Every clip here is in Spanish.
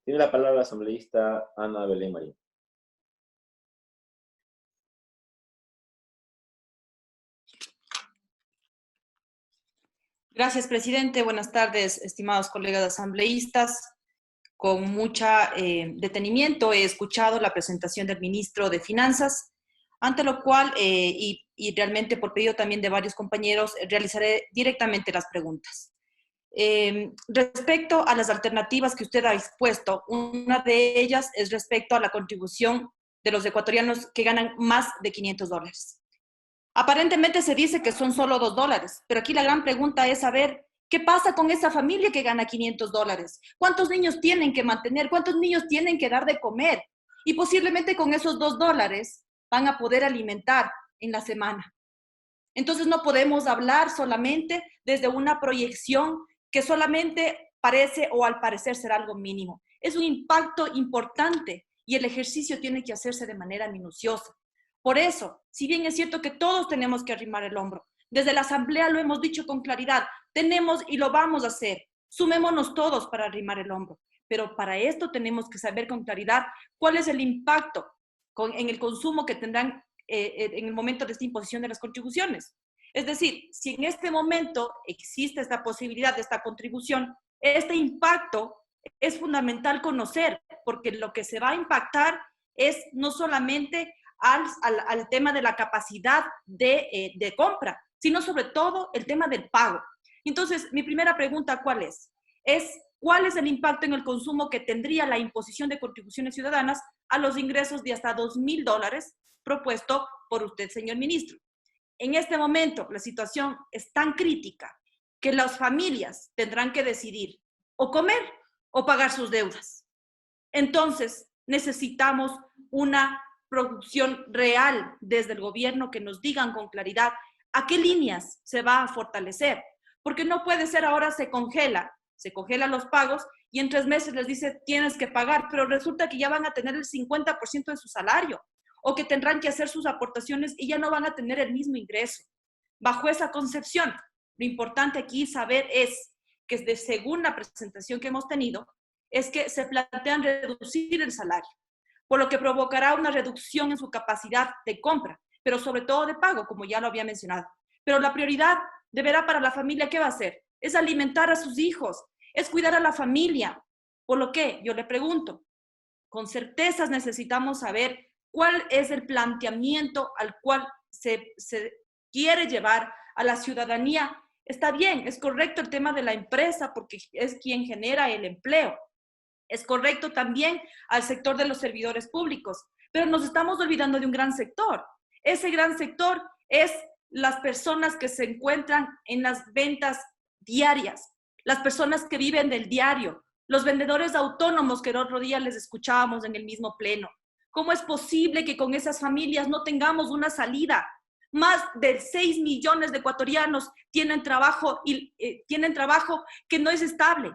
Tiene la palabra la asambleísta Ana Belén Marín. Gracias, presidente. Buenas tardes, estimados colegas asambleístas. Con mucha detenimiento he escuchado la presentación del ministro de Finanzas, ante lo cual, y realmente por pedido también de varios compañeros, realizaré directamente las preguntas. Respecto a las alternativas que usted ha expuesto, una de ellas es respecto a la contribución de los ecuatorianos que ganan más de $500. Aparentemente se dice que son solo $2, pero aquí la gran pregunta es saber qué pasa con esa familia que gana $500. ¿Cuántos niños tienen que mantener? ¿Cuántos niños tienen que dar de comer? Y posiblemente con esos $2 van a poder alimentar en la semana. Entonces no podemos hablar solamente desde una proyección que solamente parece o al parecer será algo mínimo. Es un impacto importante y el ejercicio tiene que hacerse de manera minuciosa. Por eso, si bien es cierto que todos tenemos que arrimar el hombro, desde la Asamblea lo hemos dicho con claridad, tenemos y lo vamos a hacer. Sumémonos todos para arrimar el hombro, pero para esto tenemos que saber con claridad cuál es el impacto en el consumo que tendrán en el momento de esta imposición de las contribuciones. Es decir, si en este momento existe esta posibilidad de esta contribución, este impacto es fundamental conocer, porque lo que se va a impactar es no solamente al tema de la capacidad de compra, sino sobre todo el tema del pago. Entonces, mi primera pregunta, ¿cuál es? ¿Cuál es el impacto en el consumo que tendría la imposición de contribuciones ciudadanas a los ingresos de hasta $2.000 propuesto por usted, señor ministro? En este momento, la situación es tan crítica que las familias tendrán que decidir o comer o pagar sus deudas. Entonces, necesitamos una producción real desde el gobierno que nos digan con claridad a qué líneas se va a fortalecer. Porque no puede ser ahora se congelan los pagos y en 3 meses les dice tienes que pagar, pero resulta que ya van a tener el 50% de su salario o que tendrán que hacer sus aportaciones y ya no van a tener el mismo ingreso. Bajo esa concepción, lo importante aquí saber es que según la presentación que hemos tenido, es que se plantean reducir el salario, por lo que provocará una reducción en su capacidad de compra, pero sobre todo de pago, como ya lo había mencionado. Pero la prioridad deberá para la familia, ¿qué va a hacer? Es alimentar a sus hijos, es cuidar a la familia. Por lo que yo le pregunto, con certezas necesitamos saber cuál es el planteamiento al cual se quiere llevar a la ciudadanía. Está bien, es correcto el tema de la empresa porque es quien genera el empleo. Es correcto también al sector de los servidores públicos, pero nos estamos olvidando de un gran sector. Ese gran sector es las personas que se encuentran en las ventas diarias, las personas que viven del diario, los vendedores autónomos que el otro día les escuchábamos en el mismo pleno. ¿Cómo es posible que con esas familias no tengamos una salida? Más de 6 millones de ecuatorianos tienen trabajo que no es estable.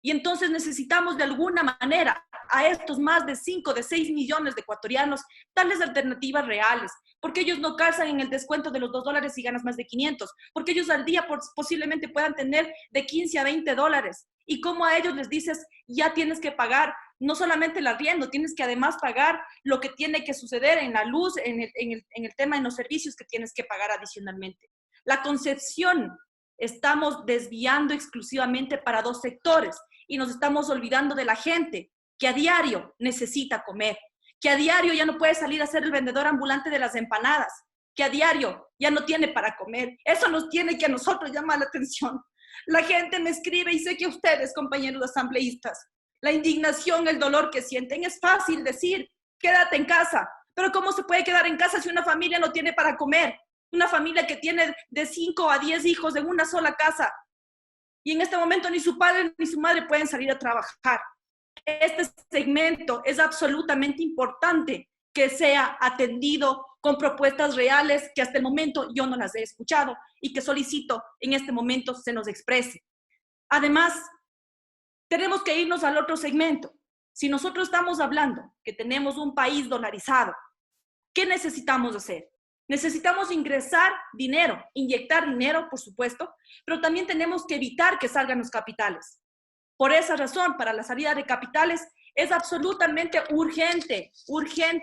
Y entonces necesitamos de alguna manera a estos más de 6 millones de ecuatorianos darles alternativas reales, porque ellos no calzan en el descuento de los $2 si ganas más de 500, porque ellos al día posiblemente puedan tener de 15 a 20 dólares. Y como a ellos les dices, ya tienes que pagar no solamente el arriendo, tienes que además pagar lo que tiene que suceder en la luz, en el tema de los servicios que tienes que pagar adicionalmente. La concepción estamos desviando exclusivamente para 2 sectores y nos estamos olvidando de la gente que a diario necesita comer, que a diario ya no puede salir a ser el vendedor ambulante de las empanadas, que a diario ya no tiene para comer. Eso nos tiene que a nosotros llamar la atención. La gente me escribe y sé que ustedes, compañeros asambleístas, la indignación, el dolor que sienten, es fácil decir, quédate en casa, pero ¿cómo se puede quedar en casa si una familia no tiene para comer? Una familia que tiene de 5 a 10 hijos en una sola casa. Y en este momento ni su padre ni su madre pueden salir a trabajar. Este segmento es absolutamente importante que sea atendido con propuestas reales que hasta el momento yo no las he escuchado y que solicito en este momento se nos exprese. Además, tenemos que irnos al otro segmento. Si nosotros estamos hablando que tenemos un país dolarizado, ¿qué necesitamos hacer? Necesitamos ingresar dinero, inyectar dinero, por supuesto, pero también tenemos que evitar que salgan los capitales. Por esa razón, para la salida de capitales es absolutamente urgente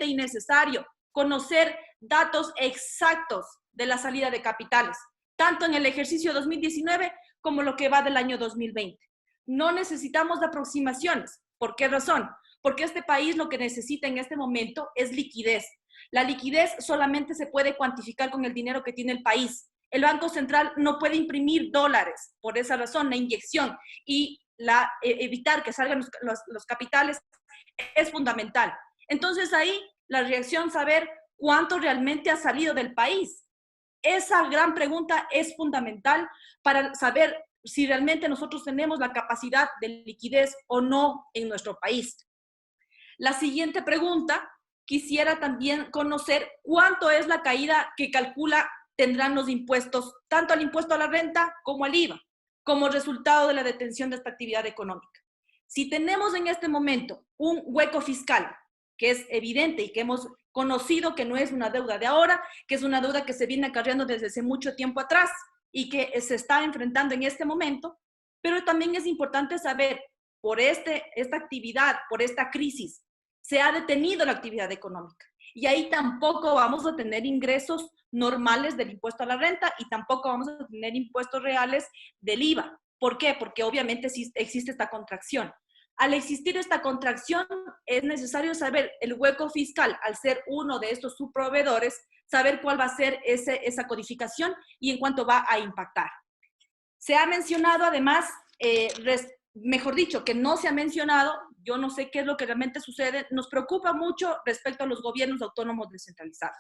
y necesario conocer datos exactos de la salida de capitales, tanto en el ejercicio 2019 como lo que va del año 2020. No necesitamos de aproximaciones. ¿Por qué razón? Porque este país lo que necesita en este momento es liquidez. La liquidez solamente se puede cuantificar con el dinero que tiene el país. El Banco Central no puede imprimir dólares. Por esa razón, la inyección y evitar que salgan los capitales es fundamental. Entonces ahí la reacción, saber cuánto realmente ha salido del país. Esa gran pregunta es fundamental para saber si realmente nosotros tenemos la capacidad de liquidez o no en nuestro país. La siguiente pregunta, quisiera también conocer cuánto es la caída que calcula tendrán los impuestos, tanto al impuesto a la renta como al IVA, como resultado de la detención de esta actividad económica. Si tenemos en este momento un hueco fiscal, que es evidente y que hemos conocido que no es una deuda de ahora, que es una deuda que se viene acarreando desde hace mucho tiempo atrás y que se está enfrentando en este momento, pero también es importante saber, por esta actividad, por esta crisis, se ha detenido la actividad económica y ahí tampoco vamos a tener ingresos normales del impuesto a la renta y tampoco vamos a tener impuestos reales del IVA. ¿Por qué? Porque obviamente existe esta contracción. Al existir esta contracción, es necesario saber el hueco fiscal, al ser uno de estos subproveedores, saber cuál va a ser esa codificación y en cuánto va a impactar. Se ha mencionado además, mejor dicho, que no se ha mencionado, yo no sé qué es lo que realmente sucede, nos preocupa mucho respecto a los gobiernos autónomos descentralizados.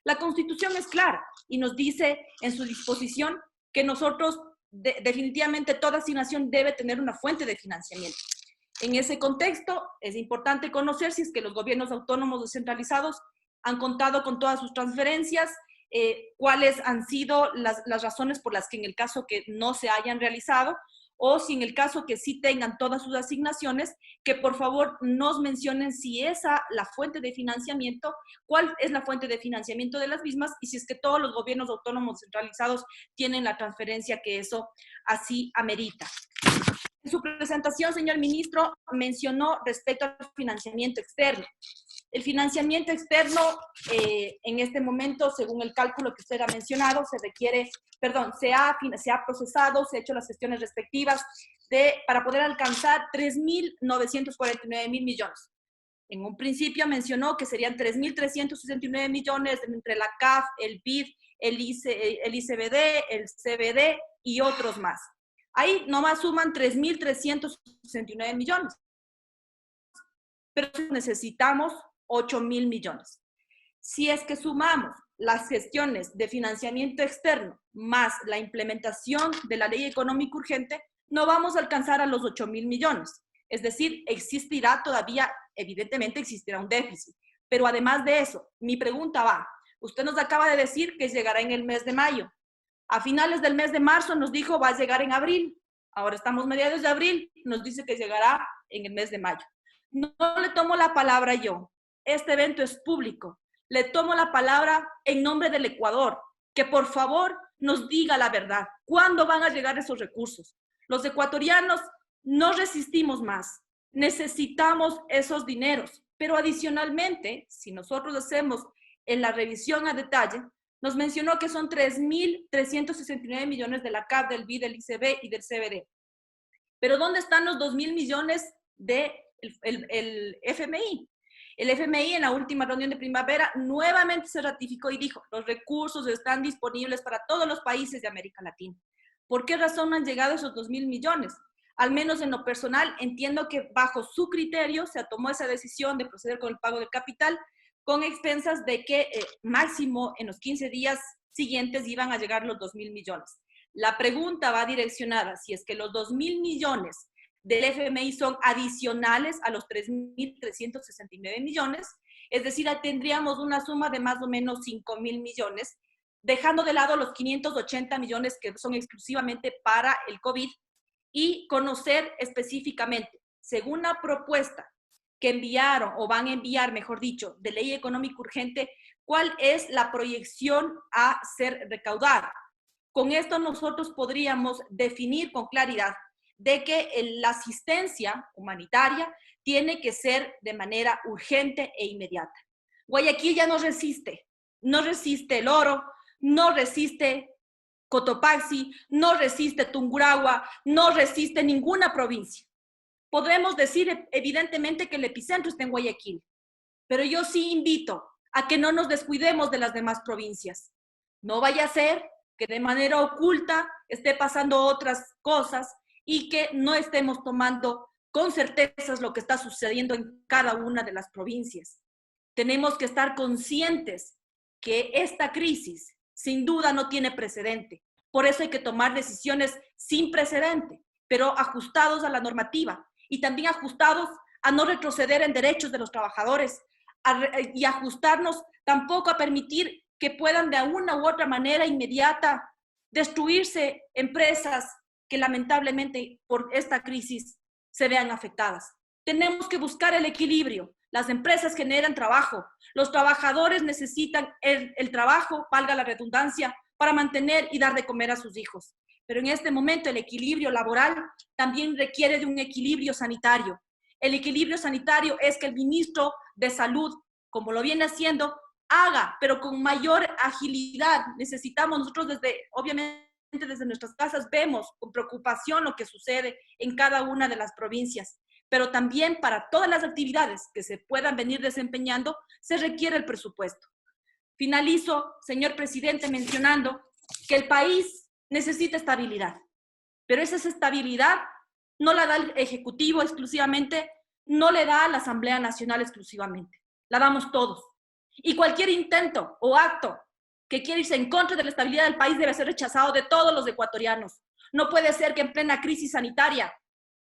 La Constitución es clara y nos dice en su disposición que nosotros, definitivamente toda asignación debe tener una fuente de financiamiento. En ese contexto, es importante conocer si es que los gobiernos autónomos descentralizados han contado con todas sus transferencias, cuáles han sido las razones por las que en el caso que no se hayan realizado, o si en el caso que sí tengan todas sus asignaciones, que por favor nos mencionen si esa la fuente de financiamiento, cuál es la fuente de financiamiento de las mismas y si es que todos los gobiernos autónomos centralizados tienen la transferencia que eso así amerita. En su presentación, señor ministro, mencionó respecto al financiamiento externo. El financiamiento externo, en este momento, según el cálculo que usted ha mencionado, se ha procesado, se ha hecho las gestiones respectivas para poder alcanzar 3.949 mil millones. En un principio mencionó que serían 3.369 millones entre la CAF, el BID, el ICBD, el CBD y otros más. Ahí nomás suman 3.369 millones. Pero necesitamos 8.000 millones. Si es que sumamos las gestiones de financiamiento externo más la implementación de la ley económica urgente, no vamos a alcanzar a los 8.000 millones. Es decir, existirá todavía, evidentemente existirá un déficit. Pero además de eso, mi pregunta va, usted nos acaba de decir que llegará en el mes de mayo. A finales del mes de marzo nos dijo va a llegar en abril. Ahora estamos mediados de abril, nos dice que llegará en el mes de mayo. No le tomo la palabra yo. Este evento es público. Le tomo la palabra en nombre del Ecuador, que por favor nos diga la verdad. ¿Cuándo van a llegar esos recursos? Los ecuatorianos no resistimos más. Necesitamos esos dineros. Pero adicionalmente, si nosotros hacemos en la revisión a detalle, nos mencionó que son 3.369 millones de la CAF, del BID, del ICB y del CBD. Pero ¿dónde están los 2.000 millones del FMI? El FMI en la última reunión de primavera nuevamente se ratificó y dijo, los recursos están disponibles para todos los países de América Latina. ¿Por qué razón no han llegado esos 2.000 millones? Al menos en lo personal, entiendo que bajo su criterio se tomó esa decisión de proceder con el pago del capital, con expensas de que máximo en los 15 días siguientes iban a llegar los 2.000 millones. La pregunta va direccionada, si es que los 2.000 millones del FMI son adicionales a los 3.369 millones, es decir, tendríamos una suma de más o menos 5.000 millones, dejando de lado los 580 millones que son exclusivamente para el COVID, y conocer específicamente, según la propuesta que enviaron, o van a enviar, mejor dicho, de ley económica urgente, cuál es la proyección a ser recaudada. Con esto nosotros podríamos definir con claridad de que la asistencia humanitaria tiene que ser de manera urgente e inmediata. Guayaquil ya no resiste el Oro, no resiste Cotopaxi, no resiste Tungurahua, no resiste ninguna provincia. Podremos decir evidentemente que el epicentro está en Guayaquil, pero yo sí invito a que no nos descuidemos de las demás provincias. No vaya a ser que de manera oculta esté pasando otras cosas y que no estemos tomando con certezas lo que está sucediendo en cada una de las provincias. Tenemos que estar conscientes que esta crisis sin duda no tiene precedente. Por eso hay que tomar decisiones sin precedente, pero ajustados a la normativa y también ajustados a no retroceder en derechos de los trabajadores y ajustarnos tampoco a permitir que puedan de una u otra manera inmediata destruirse empresas que lamentablemente por esta crisis se vean afectadas. Tenemos que buscar el equilibrio. Las empresas generan trabajo, los trabajadores necesitan el trabajo, valga la redundancia, para mantener y dar de comer a sus hijos. Pero en este momento el equilibrio laboral también requiere de un equilibrio sanitario. El equilibrio sanitario es que el ministro de Salud, como lo viene haciendo, haga, pero con mayor agilidad. Necesitamos nosotros obviamente desde nuestras casas vemos con preocupación lo que sucede en cada una de las provincias, pero también para todas las actividades que se puedan venir desempeñando se requiere el presupuesto. Finalizo, señor presidente, mencionando que el país necesita estabilidad, pero esa estabilidad no la da el Ejecutivo exclusivamente, no le da a la Asamblea Nacional exclusivamente, la damos todos. Y cualquier intento o acto que quiera irse en contra de la estabilidad del país debe ser rechazado de todos los ecuatorianos. No puede ser que en plena crisis sanitaria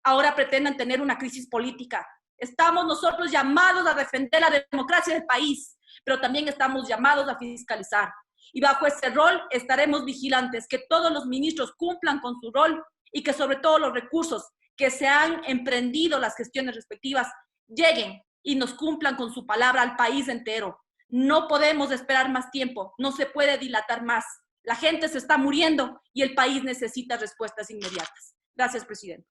ahora pretendan tener una crisis política. Estamos nosotros llamados a defender la democracia del país, pero también estamos llamados a fiscalizar. Y bajo ese rol estaremos vigilantes, que todos los ministros cumplan con su rol y que sobre todo los recursos que se han emprendido las gestiones respectivas lleguen y nos cumplan con su palabra al país entero. No podemos esperar más tiempo, no se puede dilatar más. La gente se está muriendo y el país necesita respuestas inmediatas. Gracias, presidente.